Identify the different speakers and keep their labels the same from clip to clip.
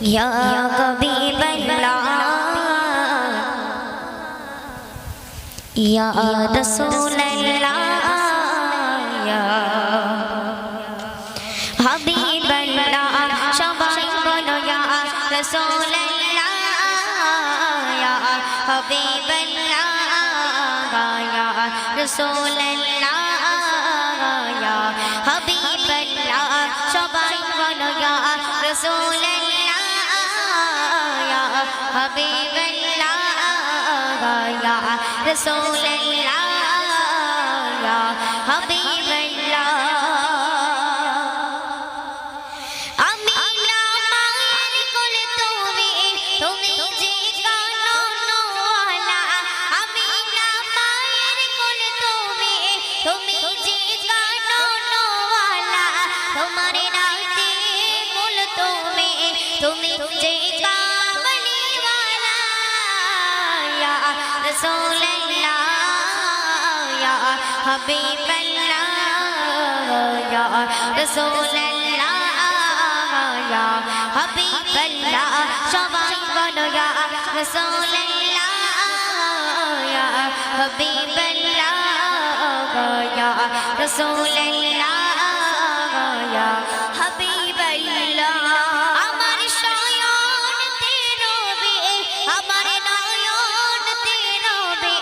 Speaker 1: या हबीबल्लाह या रसूलल्लाह या हबीबल्लाह सबाई बोलो या रसूलल्लाह या हबीबल्लाह या रसूलल्लाह या हबीबल्लाह सबाई बोलो या रसूलल्लाह या हबीबल्लाह या रसूलल्लाह या हबीबल्लाह आमीना मायर कुल तुम्ही जे कानून वाला आमीना मायर कुल तुम्ही जे कानून वाला तुम्हारे नाते कुल तुम्ही जे कामली वाला या रसूलल्लाह या हबीबल्लाह या रसूलल्लाह या हबीबल्लाह सबाई बोलो या रसूलल्लाह या हबीबल्लाह या रसूलल्लाह या हबीबल्लाह আমার শয়ন তেরবে আমার নয়ন তেরবে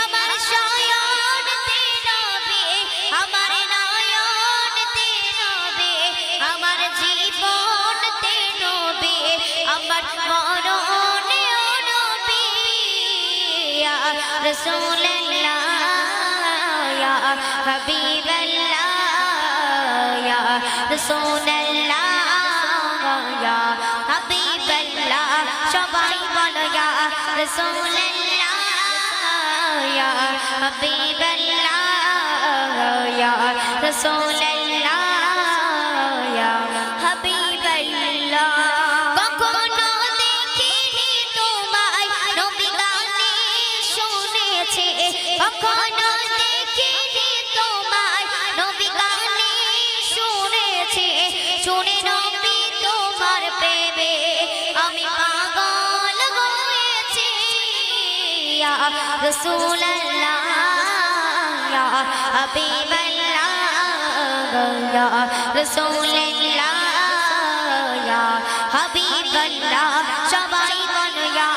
Speaker 1: আমার শয়ন তেরবে আমার নয়ন তেরবে আমার জীবন তেরবে আমার মরণ নবী ইয়া রাসূলুল্লাহ ইয়া হাবিবাল্লাহ ইয়া রাসূলুল্লাহ ইয়া হাবিবাল্লাহ সবাই বলো ইয়া রাসূলুল্লাহ ইয়া হাবিবাল্লাহ ইয়া রাসূলুল্লাহ ইয়া হাবিবাল্লাহ কখনো দেখিনি তোমায় নবী গানে শুনেছি কখনো দেখিনি তোমায় নবী গানে শুনেছি শুনে নবী তোমার প্রেমে আমি পাগল হয়েছি ইয়া রাসূলুল্লাহ ইয়া হাবিবাল্লাহ ইয়া রাসূলুল্লাহ ইয়া হাবিবাল্লাহ সবাই বলো ইয়া